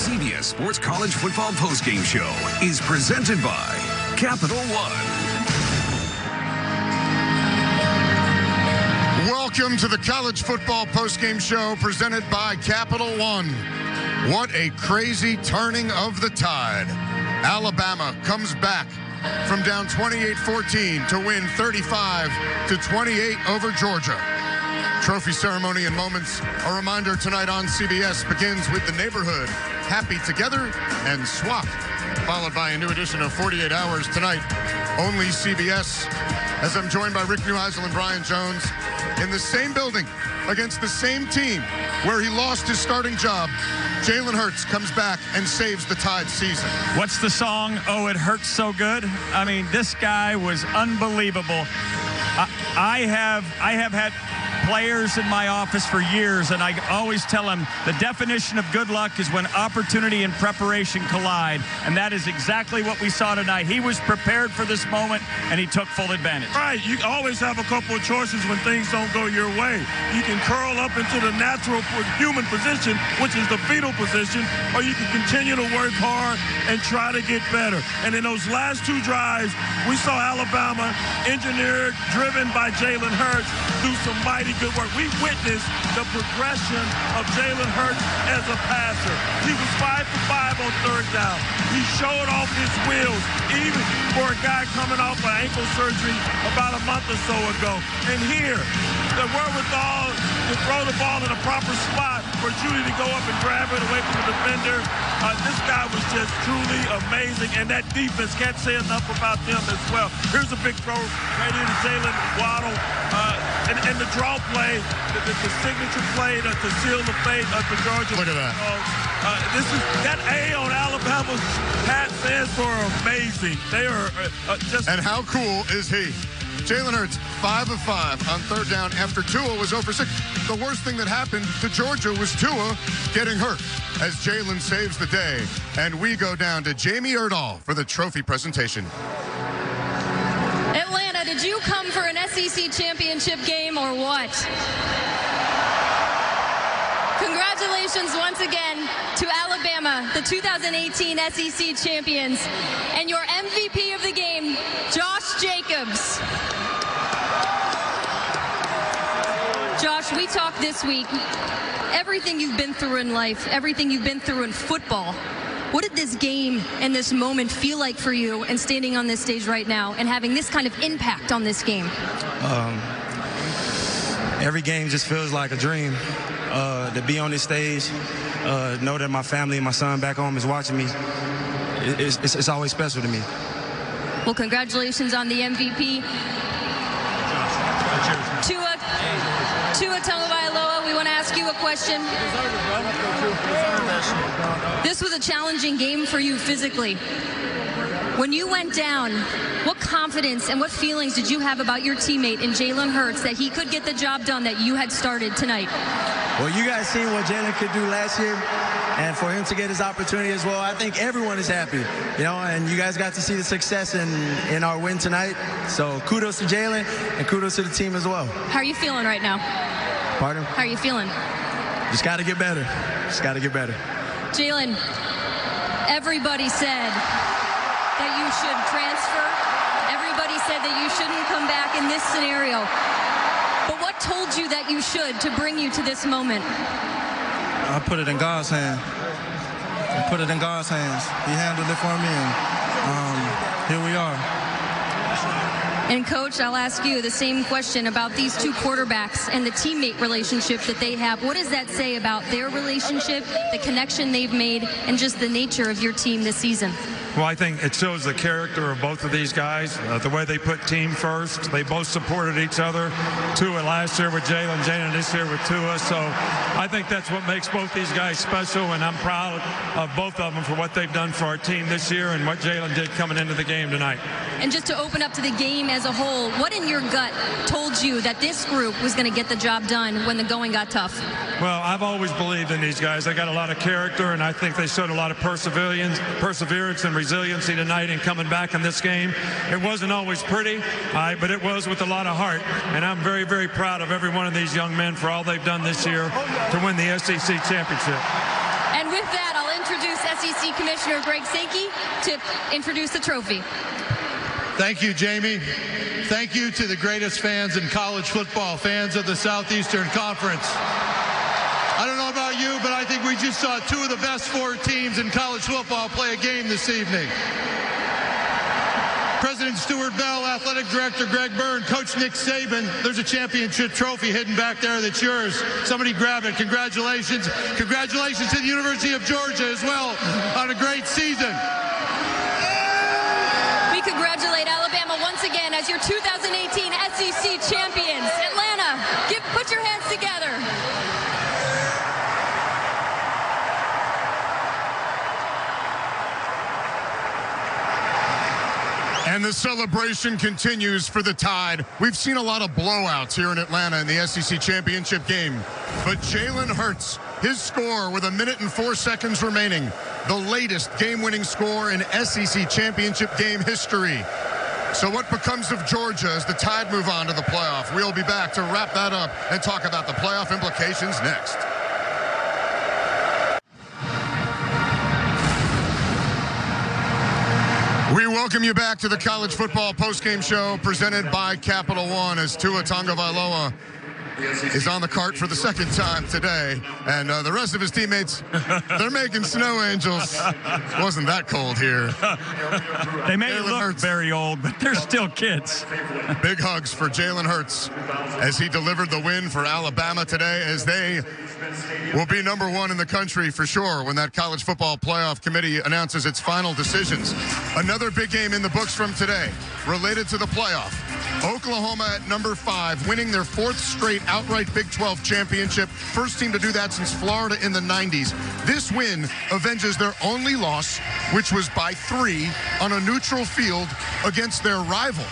CBS Sports College Football Postgame Show is presented by Capital One. Welcome to the College Football Postgame Show presented by Capital One. What a crazy turning of the tide. Alabama comes back from down 28-14 to win 35-28 over Georgia. Trophy ceremony and moments. A reminder tonight on CBS begins with the neighborhood happy together and swap, followed by a new edition of 48 Hours tonight. Only CBS, as I'm joined by Rick Neuheisel and Brian Jones in the same building against the same team where he lost his starting job. Jalen Hurts comes back and saves the Tide season. What's the song? Oh, it hurts so good. I mean, this guy was unbelievable. I have had players in my office for years, and I always tell them the definition of good luck is when opportunity and preparation collide, and that is exactly what we saw tonight. He was prepared for this moment, and he took full advantage. Right. You always have a couple of choices when things don't go your way. You can curl up into the natural human position, which is the fetal position, or you can continue to work hard and try to get better. And in those last two drives, we saw Alabama engineered, driven by Jalen Hurts, do some mighty good work. We witnessed the progression of Jalen Hurts as a passer. He was 5 for 5 on third down. He showed off his wheels, even for a guy coming off an ankle surgery about a month or so ago. And here, the wherewithal to throw the ball in a proper spot for Judy to go up and grab it away from the defender. This guy was just truly amazing, and that defense, can't say enough about them as well. Here's a big throw right into Jalen Waddle, and the draw play, the signature play to seal the fate of the Georgia. Look at that. This is that A on Alabama's hat stands for amazing. They are just. And how cool is he? Jalen Hurts, 5 of 5 on third down after Tua was 0 for 6. The worst thing that happened to Georgia was Tua getting hurt as Jalen saves the day. And we go down to Jamie Erdahl for the trophy presentation. Atlanta, did you come for an SEC championship game or what? Congratulations once again to Alabama, the 2018 SEC champions, and your MVP of the game, Josh Jacobs. Josh, we talked this week, everything you've been through in life, everything you've been through in football. What did this game and this moment feel like for you, and standing on this stage right now and having this kind of impact on this game? Every game just feels like a dream. To be on this stage, know that my family and my son back home is watching me, it's always special to me. Well, congratulations on the MVP. Tua Tagovailoa, we want to ask you a question. This was a challenging game for you physically. When you went down, what confidence and what feelings did you have about your teammate in Jalen Hurts that he could get the job done that you had started tonight? Well, you guys seen what Jalen could do last year, and for him to get his opportunity as well, I think everyone is happy, you know, and you guys got to see the success in our win tonight. So kudos to Jalen and kudos to the team as well. How are you feeling right now? Pardon? How are you feeling? Just got to get better. Just got to get better. Jalen, everybody said that you should transfer. Everybody said that you shouldn't come back in this scenario. But what told you that you should to bring you to this moment? I put it in God's hand. I put it in God's hands. He handled it for me, and here we are. And Coach, I'll ask you the same question about these two quarterbacks and the teammate relationship that they have. What does that say about their relationship, the connection they've made, and just the nature of your team this season? Well, I think it shows the character of both of these guys, the way they put team first. They both supported each other. Tua last year with Jalen this year with Tua. So I think that's what makes both these guys special, and I'm proud of both of them for what they've done for our team this year and what Jalen did coming into the game tonight. And just to open up to the game as a whole, what in your gut told you that this group was going to get the job done when the going got tough? Well, I've always believed in these guys. They got a lot of character, and I think they showed a lot of perseverance and resiliency tonight in coming back in this game. It wasn't always pretty, but it was with a lot of heart. And I'm very, very proud of every one of these young men for all they've done this year to win the SEC championship. And with that, I'll I'll introduce SEC Commissioner Greg Sankey to introduce the trophy. Thank you, Jamie. Thank you to the greatest fans in college football, fans of the Southeastern Conference. I don't know about you, but I think we just saw two of the best 4 teams in college football play a game this evening. President Stuart Bell, Athletic Director Greg Byrne, Coach Nick Saban. There's a championship trophy hidden back there that's yours. Somebody grab it. Congratulations. Congratulations to the University of Georgia as well on a great season. We congratulate Alabama once again as your 2018 SEC champions. Atlanta, put your hands together. And the celebration continues for the Tide. We've seen a lot of blowouts here in Atlanta in the SEC championship game. But Jalen Hurts, his score with 1 minute and 4 seconds remaining, the latest game-winning score in SEC championship game history. So what becomes of Georgia as the Tide move on to the playoff? We'll be back to wrap that up and talk about the playoff implications next. We welcome you back to the college football postgame show presented by Capital One as Tua Tagovailoa is on the cart for the second time today. And the rest of his teammates, they're making snow angels. Wasn't that cold here. They may look very old, but they're still kids. Big hugs for Jalen Hurts as he delivered the win for Alabama today, as they will be #1 in the country for sure when that college football playoff committee announces its final decisions. Another big game in the books from today related to the playoff. Oklahoma at #5, winning their 4th straight outright Big 12 championship. First team to do that since Florida in the 90s. This win avenges their only loss, which was by 3 on a neutral field against their rival.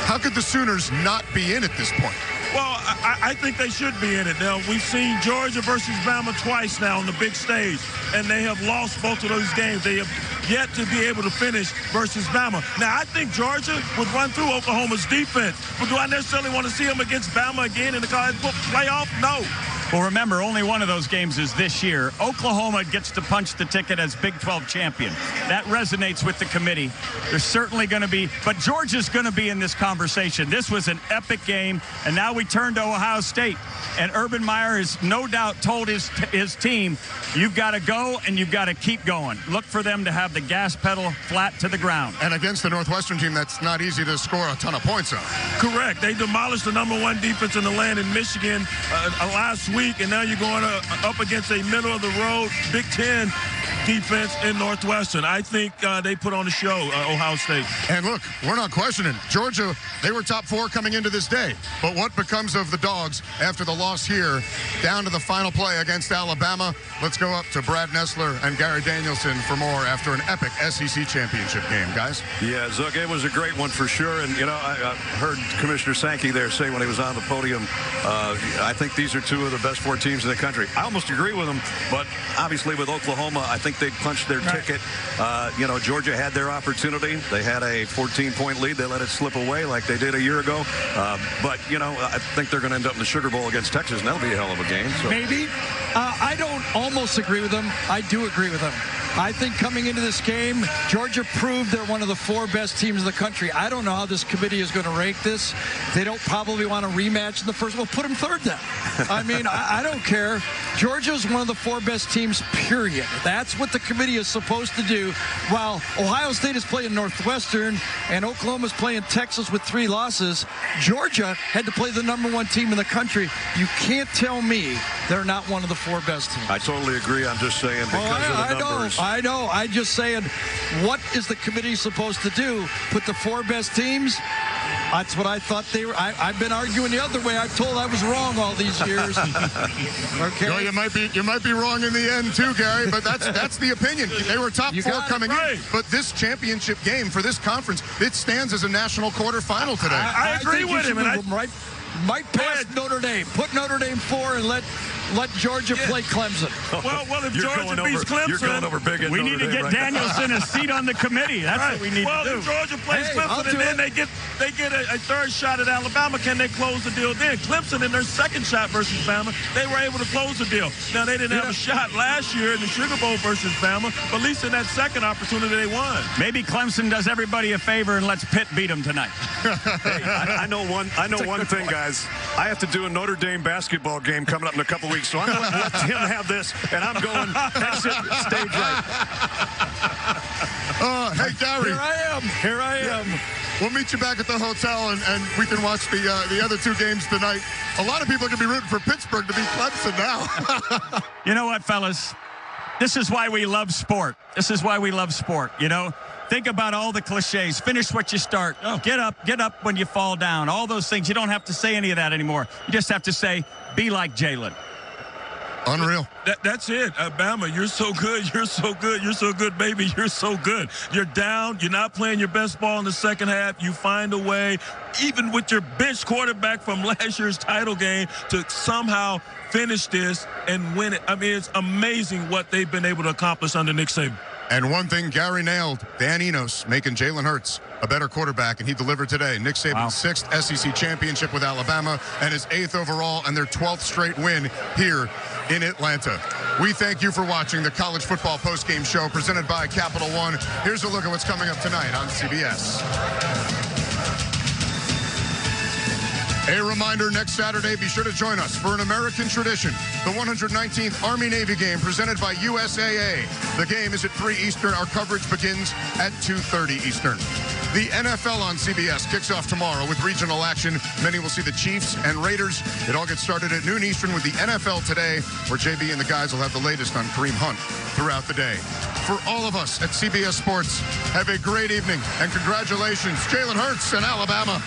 How could the Sooners not be in at this point? Well, I think they should be in it. Now, we've seen Georgia versus Bama twice now on the big stage, and they have lost both of those games. They have yet to be able to finish versus Bama. Now, I think Georgia would run through Oklahoma's defense, but do I necessarily want to see them against Bama again in the college football playoff? No. Well, remember, only one of those games is this year. Oklahoma gets to punch the ticket as Big 12 champion. That resonates with the committee. There's certainly going to be, but Georgia's going to be in this conversation. This was an epic game, and now we turn to Ohio State. And Urban Meyer has no doubt told his team, you've got to go and you've got to keep going. Look for them to have the gas pedal flat to the ground. And against the Northwestern team, that's not easy to score a ton of points on. Correct. They demolished the #1 defense in the land in Michigan last week, and now you're going up against a middle-of-the-road Big Ten defense in Northwestern. I think they put on a show, Ohio State. And look, we're not questioning. Georgia, they were top 4 coming into this day. But what becomes of the Dogs after the loss here, down to the final play against Alabama? Let's go up to Brad Nessler and Gary Danielson for more after an epic SEC championship game, guys. Yeah, Zook, it was a great one for sure. And, you know, I heard Commissioner Sankey there say when he was on the podium, I think these are 2 of the best 4 teams in the country. I almost agree with him, but obviously with Oklahoma, I think they punched their ticket. You know, Georgia had their opportunity. They had a 14-point lead. They let it slip away like they did a year ago. But, you know, I think they're going to end up in the Sugar Bowl against Texas, and that'll be a hell of a game. So. Maybe. I don't almost agree with them. I do agree with them. I think coming into this game, Georgia proved they're one of the 4 best teams in the country. I don't know how this committee is going to rank this. They don't probably want a rematch in the first. Well, put them 3rd then. I mean, I don't care. Georgia's one of the 4 best teams, period. That's what the committee is supposed to do. While Ohio State is playing Northwestern and Oklahoma's playing Texas with 3 losses, Georgia had to play the #1 team in the country. You can't tell me they're not one of the 4 best teams. I totally agree. I'm just saying because of the numbers. I know. I'm just saying, what is the committee supposed to do? Put the 4 best teams? That's what I thought they were. I've been arguing the other way. I'm told I was wrong all these years. Okay. Well, you might be wrong in the end too, Gary. But that's the opinion. They were top 4 coming in. But this championship game for this conference, it stands as a national quarterfinal today. I agree with him. Right pass Notre Dame. Put Notre Dame 4 and let let Georgia play Clemson. Well, if Georgia beats Clemson, you're going over big. We need to get Danielson a seat on the committee. That's what we need to do. Well, if Georgia plays Clemson and then they get a third shot at Alabama, can they close the deal then? Clemson in their second shot versus Bama, they were able to close the deal. Now, they didn't have a shot last year in the Sugar Bowl versus Bama, but at least in that second opportunity, they won. Maybe Clemson does everybody a favor and lets Pitt beat them tonight. Hey, I know one thing, guys. I have to do a Notre Dame basketball game coming up in a couple weeks, so I'm going to let him have this, and I'm going exit stage right. Hey, Gary. Here I am. We'll meet you back at the hotel, and we can watch the other two games tonight. A lot of people are going to be rooting for Pittsburgh to beat Clemson now. You know what, fellas? This is why we love sport. This is why we love sport, you know? Think about all the cliches. Finish what you start. Get up when you fall down. All those things. You don't have to say any of that anymore. You just have to say, be like Jalen. Unreal. That's it. Bama, you're so good. You're so good. You're so good, baby. You're so good. You're down. You're not playing your best ball in the second half. You find a way, even with your bench quarterback from last year's title game, to somehow finish this and win it. I mean, it's amazing what they've been able to accomplish under Nick Saban. And one thing Gary nailed, Dan Enos making Jalen Hurts a better quarterback, and he delivered today. Nick Saban's 6th SEC championship with Alabama and his 8th overall and their 12th straight win here in Atlanta. We thank you for watching the College Football Postgame Show presented by Capital One. Here's a look at what's coming up tonight on CBS. A reminder, next Saturday, be sure to join us for an American tradition, the 119th Army-Navy game presented by USAA. The game is at 3 Eastern. Our coverage begins at 2:30 Eastern. The NFL on CBS kicks off tomorrow with regional action. Many will see the Chiefs and Raiders. It all gets started at noon Eastern with the NFL Today, where JB and the guys will have the latest on Kareem Hunt throughout the day. For all of us at CBS Sports, have a great evening, and congratulations, Jalen Hurts and Alabama.